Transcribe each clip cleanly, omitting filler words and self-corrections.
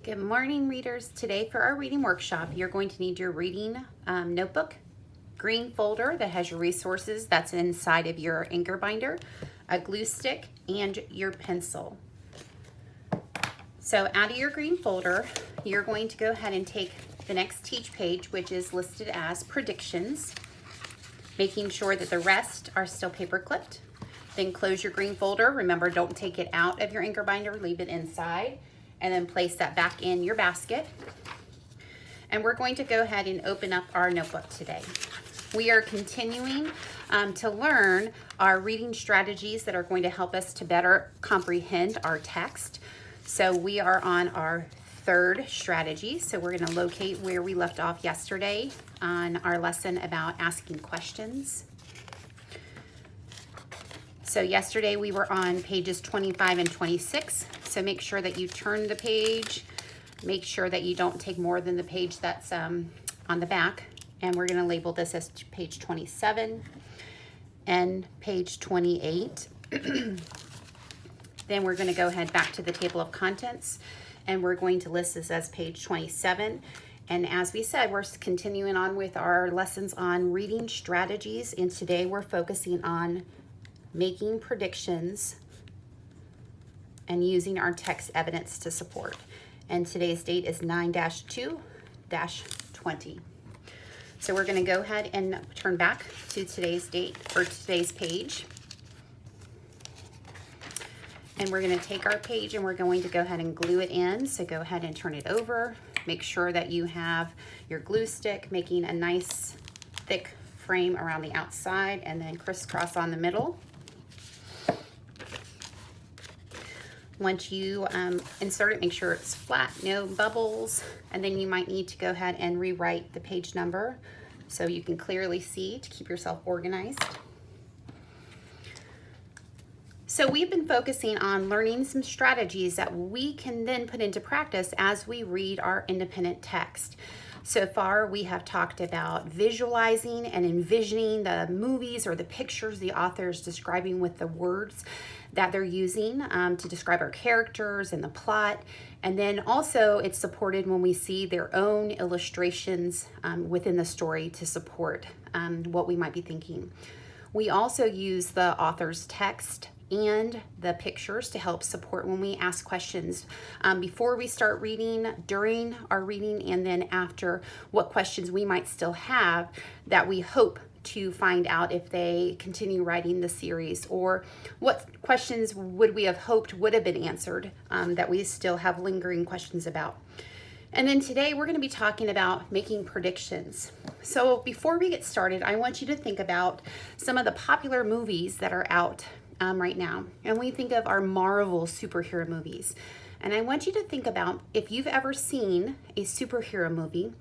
Good morning, readers. Today for our reading workshop, you're going to need your reading notebook, green folder that has your resources that's inside of your anchor binder, a glue stick, and your pencil. So out of your green folder, you're going to go ahead and take the next teach page, which is listed as predictions, making sure that the rest are still paper clipped. Then close your green folder. Remember, don't take it out of your anchor binder, leave it inside. And then place that back in your basket. And we're going to go ahead and open up our notebook today. We are continuing to learn our reading strategies that are going to help us to better comprehend our text. So we are on our third strategy. So we're going to locate where we left off yesterday on our lesson about asking questions. So yesterday we were on pages 25 and 26. So make sure that you turn the page. Make sure that you don't take more than the page that's on the back. And we're going to label this as page 27 and page 28. Then we're going to go ahead back to the table of contents. And we're going to list this as page 27. And as we said, we're continuing on with our lessons on reading strategies. And today we're focusing on making predictions and using our text evidence to support. And today's date is 9-2-20. So we're going to go ahead and turn back to today's date or today's page. And we're going to take our page and we're going to go ahead and glue it in. So go ahead and turn it over. Make sure that you have your glue stick making a nice thick frame around the outside and then crisscross on the middle. Once you insert it, make sure it's flat, no bubbles, and then you might need to go ahead and rewrite the page number so you can clearly see to keep yourself organized. So we've been focusing on learning some strategies that we can then put into practice as we read our independent text. So far, we have talked about visualizing and envisioning the movies or the pictures the author is describing with the words that they're using to describe our characters and the plot. And then also it's supported when we see their own illustrations within the story to support what we might be thinking. We also use the author's text and the pictures to help support when we ask questions before we start reading, during our reading, and then after, what questions we might still have that we hope to find out if they continue writing the series, or what questions would we have hoped would have been answered that we still have lingering questions about. And then today we're going to be talking about making predictions. So before we get started, I want you to think about some of the popular movies that are out right now. And we think of our Marvel superhero movies. And I want you to think about if you've ever seen a superhero movie,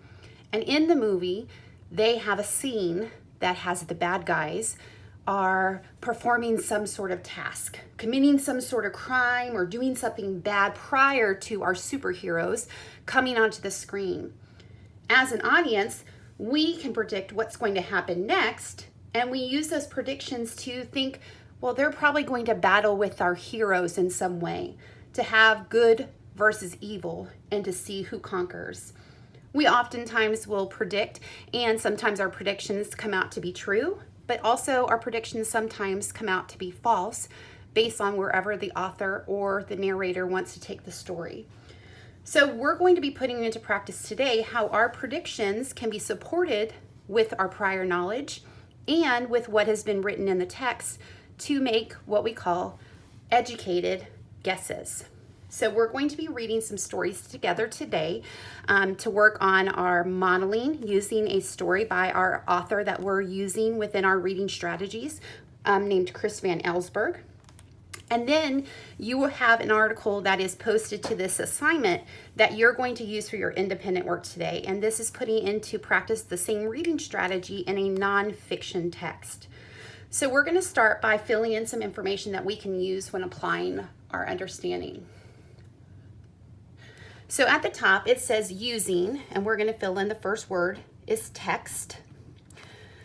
and in the movie, they have a scene that has the bad guys are performing some sort of task, committing some sort of crime or doing something bad prior to our superheroes coming onto the screen. As an audience, we can predict what's going to happen next, and we use those predictions to think, well, they're probably going to battle with our heroes in some way, to have good versus evil and to see who conquers. We oftentimes will predict, and sometimes our predictions come out to be true, but also our predictions sometimes come out to be false based on wherever the author or the narrator wants to take the story. So we're going to be putting into practice today how our predictions can be supported with our prior knowledge and with what has been written in the text to make what we call educated guesses. So we're going to be reading some stories together today to work on our modeling using a story by our author that we're using within our reading strategies named Chris Van Allsburg. And then you will have an article that is posted to this assignment that you're going to use for your independent work today. And this is putting into practice the same reading strategy in a nonfiction text. So we're going to start by filling in some information that we can use when applying our understanding. So at the top it says using, and we're going to fill in the first word is text.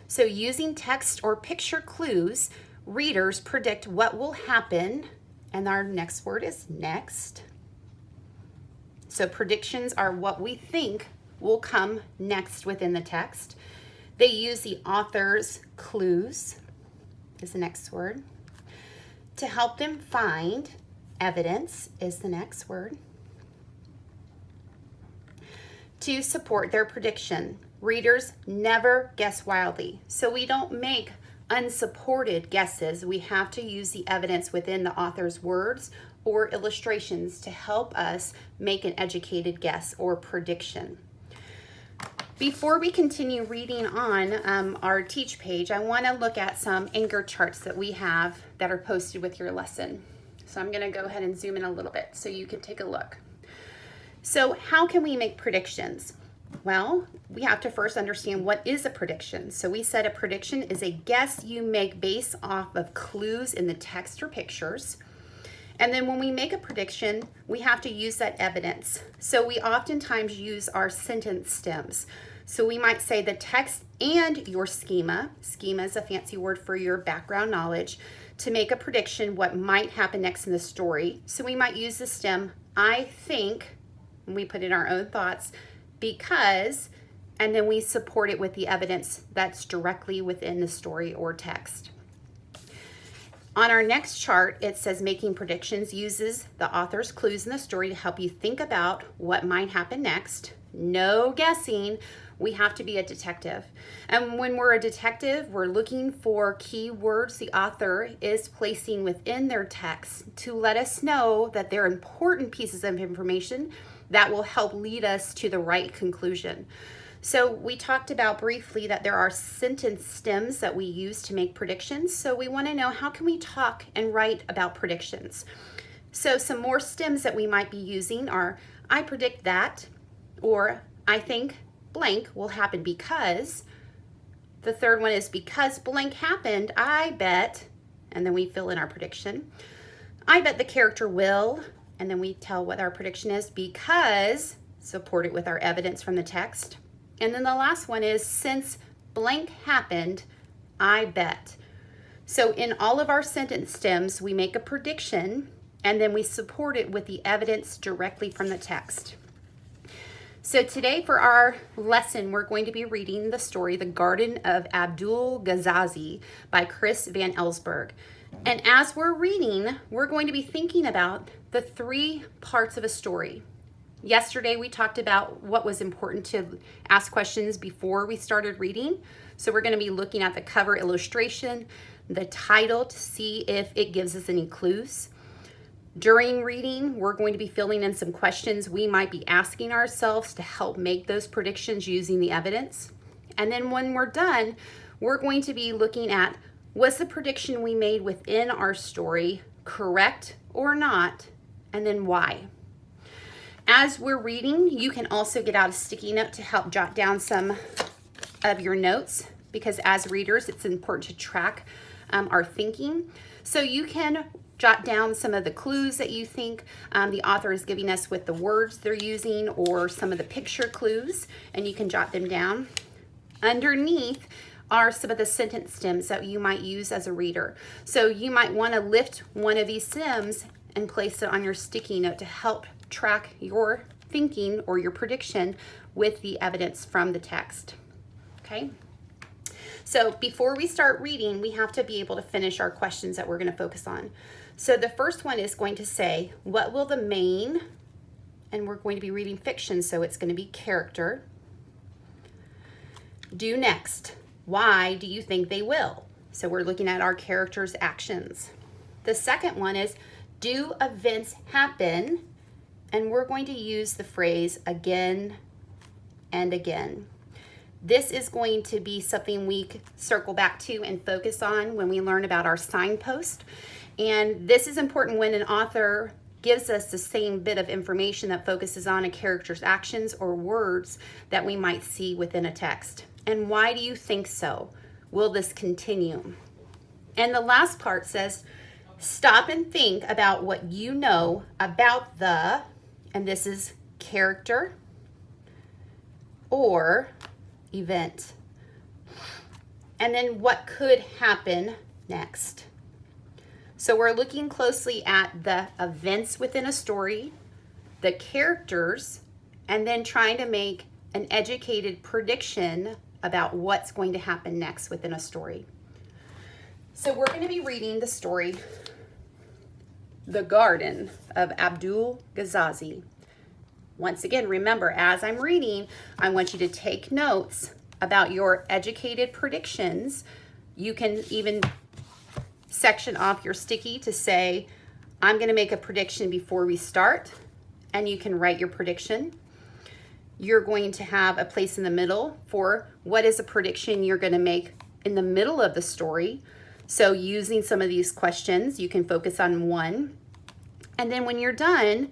So using text or picture clues, readers predict what will happen, and our next word is next. So predictions are what we think will come next within the text. They use the author's clues, is the next word, to help them find. Evidence is the next word. To support their prediction. Readers never guess wildly, so we don't make unsupported guesses. We have to use the evidence within the author's words or illustrations to help us make an educated guess or prediction. Before we continue reading on our teach page, I want to look at some anchor charts that we have that are posted with your lesson. So I'm going to go ahead and zoom in a little bit so you can take a look. So how can we make predictions? Well, we have to first understand what is a prediction. So we said a prediction is a guess you make based off of clues in the text or pictures. And then when we make a prediction, we have to use that evidence. So we oftentimes use our sentence stems. So we might say the text and your schema. Schema is a fancy word for your background knowledge to make a prediction what might happen next in the story. So we might use the stem, I think, and we put in our own thoughts, because, and then we support it with the evidence that's directly within the story or text. On our next chart, it says making predictions uses the author's clues in the story to help you think about what might happen next. No guessing. We have to be a detective. And when we're a detective, we're looking for keywords the author is placing within their text to let us know that they're important pieces of information that will help lead us to the right conclusion. So we talked about briefly that there are sentence stems that we use to make predictions. So we want to know, how can we talk and write about predictions? So some more stems that we might be using are, I predict that, or I think blank will happen because. The third one is, because blank happened, I bet, and then we fill in our prediction. I bet the character will, and then we tell what our prediction is because, support it with our evidence from the text. And then the last one is, since blank happened, I bet. So in all of our sentence stems, we make a prediction and then we support it with the evidence directly from the text. So today for our lesson, we're going to be reading the story, The Garden of Abdul Ghazazi by Chris Van Ellsburg. And as we're reading, we're going to be thinking about the three parts of a story. Yesterday, we talked about what was important to ask questions before we started reading. So we're going to be looking at the cover illustration, the title to see if it gives us any clues. During reading, we're going to be filling in some questions we might be asking ourselves to help make those predictions using the evidence. And then when we're done, we're going to be looking at, was the prediction we made within our story correct or not, and then why? As we're reading, you can also get out a sticky note to help jot down some of your notes, because as readers, it's important to track our thinking. So you can jot down some of the clues that you think the author is giving us with the words they're using, or some of the picture clues, and you can jot them down. Underneath are some of the sentence stems that you might use as a reader. So you might want to lift one of these stems and place it on your sticky note to help track your thinking or your prediction with the evidence from the text. Okay? So before we start reading, we have to be able to finish our questions that we're going to focus on. So the first one is going to say, what will the main, and we're going to be reading fiction, so it's going to be character, do next? Why do you think they will? So we're looking at our character's actions. The second one is, do events happen? And we're going to use the phrase again and again. This is going to be something we circle back to and focus on when we learn about our signpost. And this is important when an author gives us the same bit of information that focuses on a character's actions or words that we might see within a text. And why do you think so? Will this continue? And the last part says, stop and think about what you know about the, and this is character or event. And then what could happen next? So we're looking closely at the events within a story, the characters, and then trying to make an educated prediction about what's going to happen next within a story. So we're going to be reading the story, The Garden of Abdul Ghazazi. Once again, remember, as I'm reading, I want you to take notes about your educated predictions. You can even section off your sticky to say, I'm going to make a prediction before we start, and you can write your prediction. You're going to have a place in the middle for what is a prediction you're going to make in the middle of the story. So using some of these questions, you can focus on one. And then when you're done,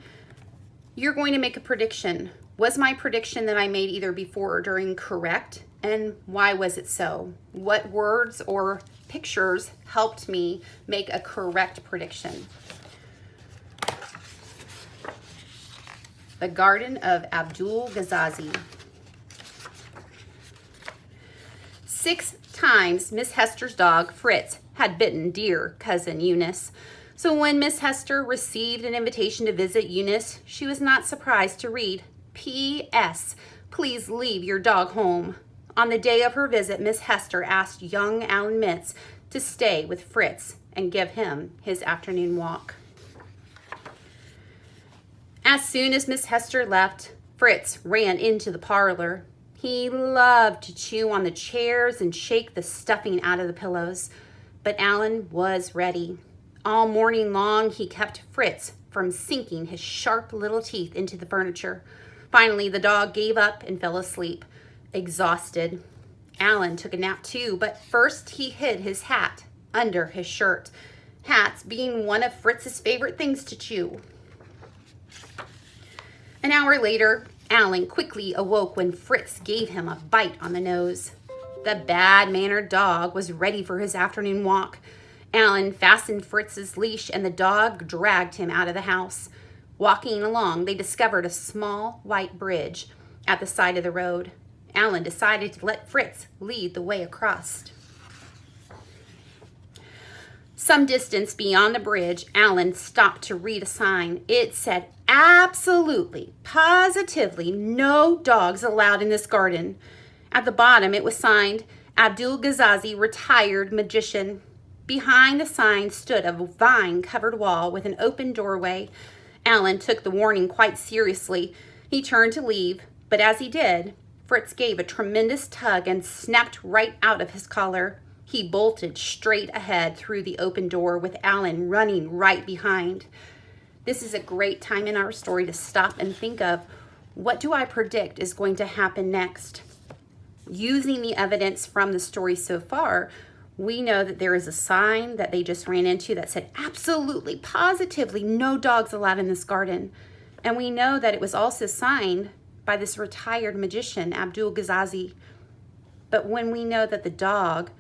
you're going to make a prediction. Was my prediction that I made either before or during correct? And why was it so? What words or pictures helped me make a correct prediction? The Garden of Abdul Ghazazi. 6 times Miss Hester's dog, Fritz, had bitten dear cousin Eunice. So when Miss Hester received an invitation to visit Eunice, she was not surprised to read, P.S. Please leave your dog home. On the day of her visit, Miss Hester asked young Alan Mintz to stay with Fritz and give him his afternoon walk. As soon as Miss Hester left, Fritz ran into the parlor. He loved to chew on the chairs and shake the stuffing out of the pillows, but Alan was ready. All morning long, he kept Fritz from sinking his sharp little teeth into the furniture. Finally, the dog gave up and fell asleep, exhausted. Alan took a nap too, but first he hid his hat under his shirt, hats being one of Fritz's favorite things to chew. An hour later, Alan quickly awoke when Fritz gave him a bite on the nose. The bad-mannered dog was ready for his afternoon walk. Alan fastened Fritz's leash and the dog dragged him out of the house. Walking along, they discovered a small white bridge at the side of the road. Alan decided to let Fritz lead the way across. Some distance beyond the bridge, Alan stopped to read a sign. It said, absolutely, positively, no dogs allowed in this garden. At the bottom, it was signed, Abdul Ghazazi, retired magician. Behind the sign stood a vine-covered wall with an open doorway. Alan took the warning quite seriously. He turned to leave, but as he did, Fritz gave a tremendous tug and snapped right out of his collar. He bolted straight ahead through the open door with Alan running right behind. This is a great time in our story to stop and think of, what do I predict is going to happen next? Using the evidence from the story so far, we know that there is a sign that they just ran into that said, absolutely, positively, no dogs allowed in this garden. And we know that it was also signed by this retired magician, Abdul Ghazazi. But when we know that the dog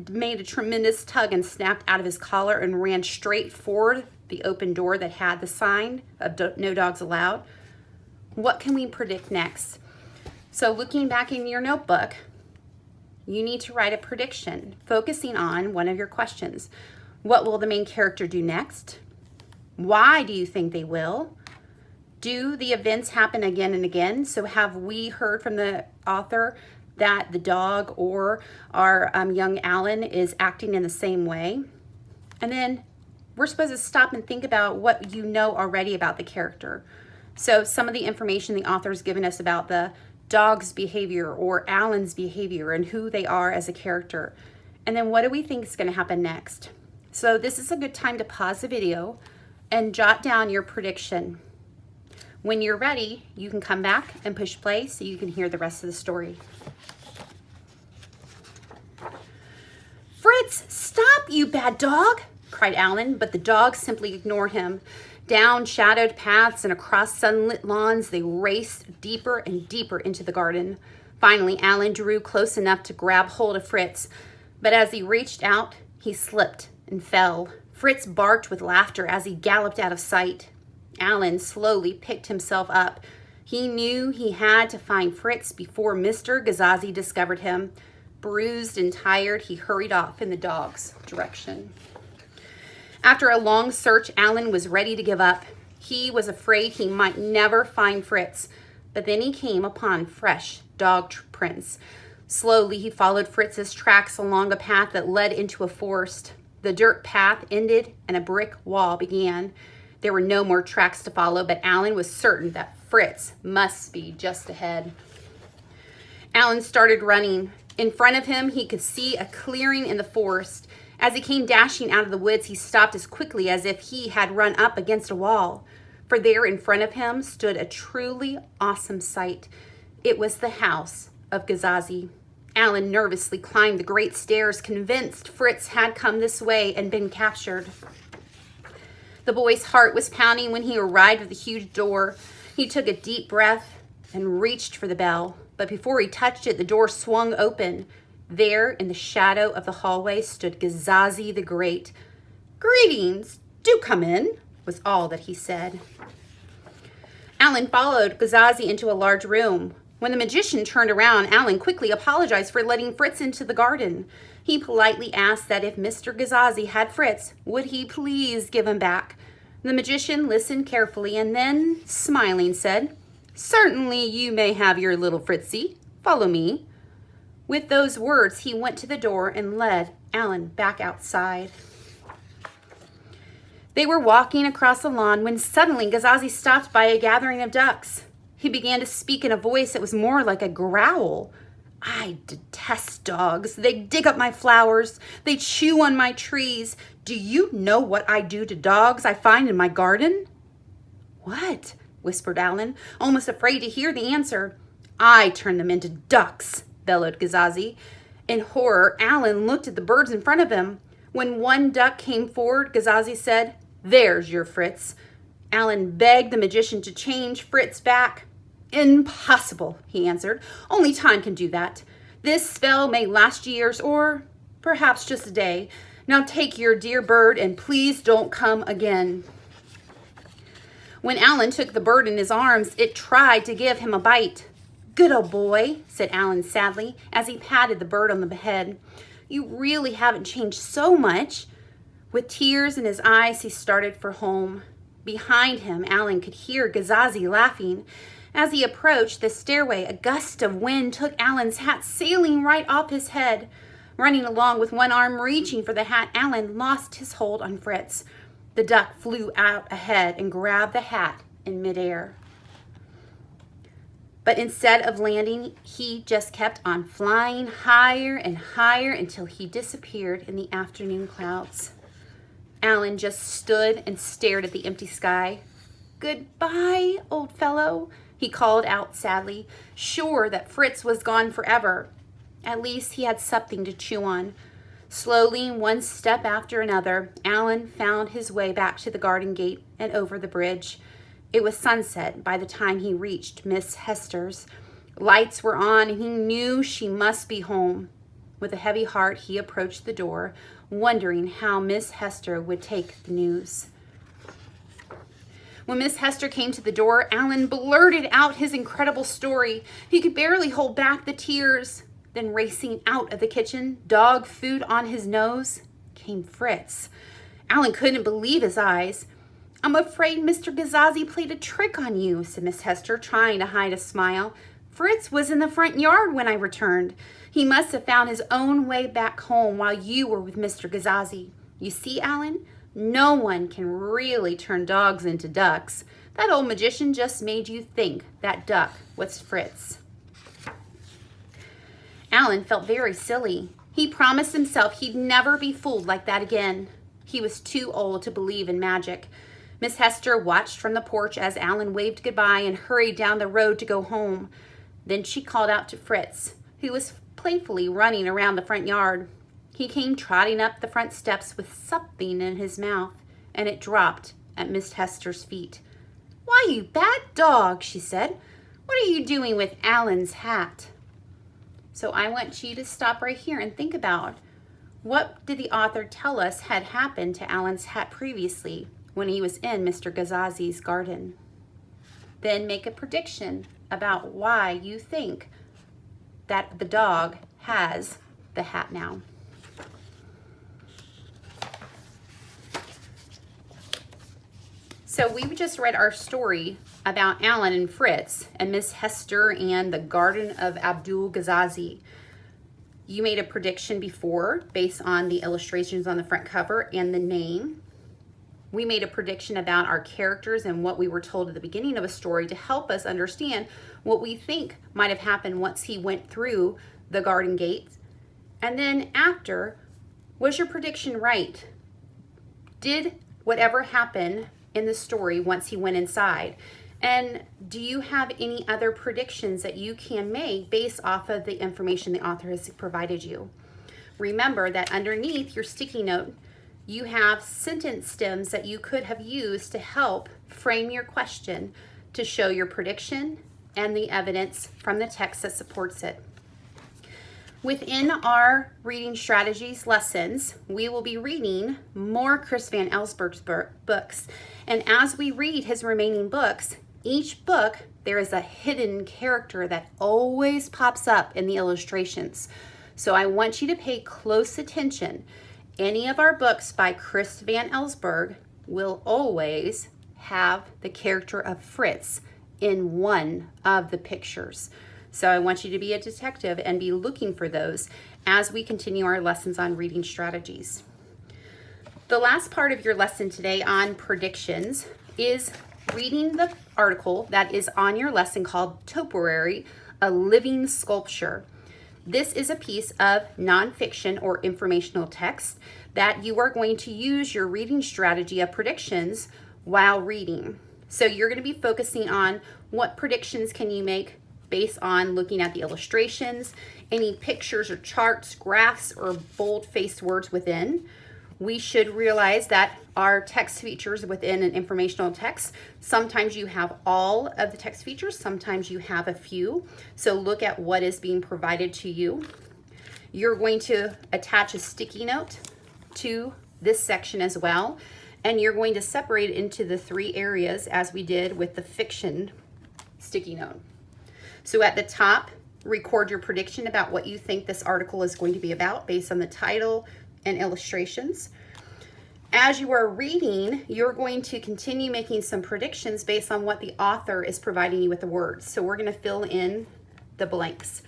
made a tremendous tug and snapped out of his collar and ran straight for the open door that had the sign of no dogs allowed, what can we predict next? So looking back in your notebook, you need to write a prediction focusing on one of your questions. What will the main character do next? Why do you think they will? Do the events happen again and again? So have we heard from the author that the dog or our young Alan is acting in the same way? And then we're supposed to stop and think about what you know already about the character. So some of the information the author's given us about the dog's behavior or Alan's behavior and who they are as a character. And then what do we think is going to happen next? So this is a good time to pause the video and jot down your prediction. When you're ready, you can come back and push play so you can hear the rest of the story. Fritz, stop, you bad dog, cried Alan, but the dog simply ignored him. Down shadowed paths and across sunlit lawns, they raced deeper and deeper into the garden. Finally, Alan drew close enough to grab hold of Fritz, but as he reached out, he slipped and fell. Fritz barked with laughter as he galloped out of sight. Alan slowly picked himself up. He knew he had to find Fritz before Mr. Ghazazi discovered him. Bruised and tired, he hurried off in the dog's direction. After a long search, Alan was ready to give up. He was afraid he might never find Fritz, but then he came upon fresh dog prints. Slowly, he followed Fritz's tracks along a path that led into a forest. The dirt path ended and a brick wall began. There were no more tracks to follow, but Alan was certain that Fritz must be just ahead. Alan started running. In front of him, he could see a clearing in the forest. As he came dashing out of the woods, he stopped as quickly as if he had run up against a wall. For there in front of him stood a truly awesome sight. It was the house of Gazazi. Alan nervously climbed the great stairs, convinced Fritz had come this way and been captured. The boy's heart was pounding when he arrived at the huge door. He took a deep breath and reached for the bell. But before he touched it, the door swung open. There, in the shadow of the hallway, stood Gazazi the Great. "Greetings, do come in," was all that he said. Alan followed Gazazi into a large room. When the magician turned around, Alan quickly apologized for letting Fritz into the garden. He politely asked that if Mr. Gazazi had Fritz, would he please give him back? The magician listened carefully and then, smiling, said, "Certainly you may have your little Fritzy. Follow me." With those words, he went to the door and led Alan back outside. They were walking across the lawn when suddenly Gazazi stopped by a gathering of ducks. He began to speak in a voice that was more like a growl. "I detest dogs. They dig up my flowers. They chew on my trees. Do you know what I do to dogs I find in my garden?" "What?" whispered Alan, almost afraid to hear the answer. "I turn them into ducks," bellowed Gazazi. In horror, Alan looked at the birds in front of him. When one duck came forward, Gazazi said, "There's your Fritz." Alan begged the magician to change Fritz back. "Impossible," he answered. "Only time can do that. This spell may last years or perhaps just a day. Now take your dear bird and please don't come again." When Alan took the bird in his arms, it tried to give him a bite. "Good old boy," said Alan sadly as he patted the bird on the head. "You really haven't changed so much." With tears in his eyes, he started for home. Behind him, Alan could hear Gazazi laughing. As he approached the stairway, a gust of wind took Alan's hat sailing right off his head. Running along with one arm reaching for the hat, Alan lost his hold on Fritz. The duck flew out ahead and grabbed the hat in midair. But instead of landing, he just kept on flying higher and higher until he disappeared in the afternoon clouds. Alan just stood and stared at the empty sky. "Goodbye, old fellow," he called out sadly, sure that Fritz was gone forever. At least he had something to chew on. Slowly, one step after another, Alan found his way back to the garden gate and over the bridge. It was sunset by the time he reached Miss Hester's. Lights were on and he knew she must be home. With a heavy heart, he approached the door, wondering how Miss Hester would take the news. When Miss Hester came to the door, Alan blurted out his incredible story. He could barely hold back the tears. Then racing out of the kitchen, dog food on his nose, came Fritz. Alan couldn't believe his eyes. "I'm afraid Mr. Gazazi played a trick on you," said Miss Hester, trying to hide a smile. "Fritz was in the front yard when I returned. He must have found his own way back home while you were with Mr. Gazazi. You see, Alan, no one can really turn dogs into ducks. That old magician just made you think that duck was Fritz." Alan felt very silly. He promised himself he'd never be fooled like that again. He was too old to believe in magic. Miss Hester watched from the porch as Alan waved goodbye and hurried down the road to go home. Then she called out to Fritz, who was playfully running around the front yard. He came trotting up the front steps with something in his mouth, and it dropped at Miss Hester's feet. "Why, you bad dog," she said. "What are you doing with Alan's hat?" So I want you to stop right here and think about, what did the author tell us had happened to Alan's hat previously when he was in Mr. Gazazi's garden? Then make a prediction about why you think that the dog has the hat now. So we just read our story about Alan and Fritz and Miss Hester and the Garden of Abdul Ghazazi. You made a prediction before based on the illustrations on the front cover and the name. We made a prediction about our characters and what we were told at the beginning of a story to help us understand what we think might have happened once he went through the garden gates. And then after, was your prediction right? Did whatever happen in the story once he went inside? And do you have any other predictions that you can make based off of the information the author has provided you? Remember that underneath your sticky note, you have sentence stems that you could have used to help frame your question to show your prediction and the evidence from the text that supports it. Within our reading strategies lessons, we will be reading more Chris Van Allsburg's books. And as we read his remaining books, each book, there is a hidden character that always pops up in the illustrations. So I want you to pay close attention. Any of our books by Chris Van Allsburg will always have the character of Fritz in one of the pictures. So I want you to be a detective and be looking for those as we continue our lessons on reading strategies. The last part of your lesson today on predictions is reading the article that is on your lesson called Topiary, a Living Sculpture. This is a piece of nonfiction or informational text that you are going to use your reading strategy of predictions while reading. So you're going to be focusing on what predictions can you make based on looking at the illustrations, any pictures or charts, graphs, or bold-faced words within. We should realize that our text features within an informational text, sometimes you have all of the text features, sometimes you have a few. So look at what is being provided to you. You're going to attach a sticky note to this section as well, and you're going to separate it into the 3 areas as we did with the fiction sticky note. So at the top, record your prediction about what you think this article is going to be about based on the title and illustrations. As you are reading, you're going to continue making some predictions based on what the author is providing you with the words. So we're going to fill in the blanks.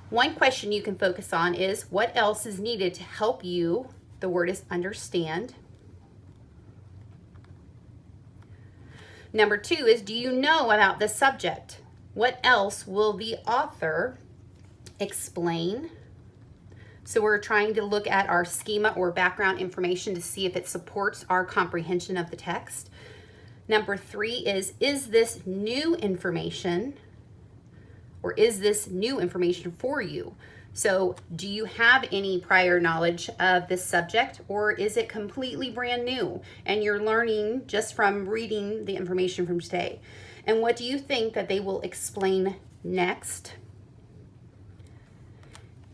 One question you can focus on is what else is needed to help you, the word is understand. Number 2 is, do you know about this subject? What else will the author explain? So we're trying to look at our schema or background information to see if it supports our comprehension of the text. Number 3 is this new information, or is this new information for you? So do you have any prior knowledge of this subject, or is it completely brand new and you're learning just from reading the information from today? And what do you think that they will explain next?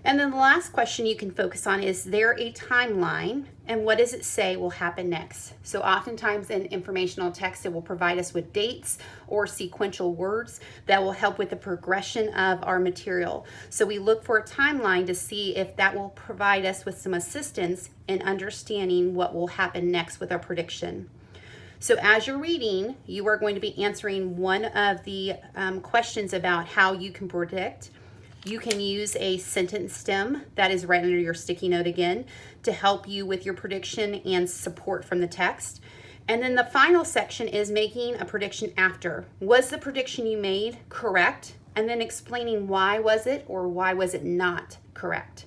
And then the last question you can focus on is there a timeline, and what does it say will happen next? So oftentimes in informational text, it will provide us with dates or sequential words that will help with the progression of our material. So we look for a timeline to see if that will provide us with some assistance in understanding what will happen next with our prediction. So as you're reading, you are going to be answering one of the questions about how you can predict. You can use a sentence stem that is right under your sticky note again to help you with your prediction and support from the text. And then the final section is making a prediction after. Was the prediction you made correct? And then explaining why was it or why was it not correct.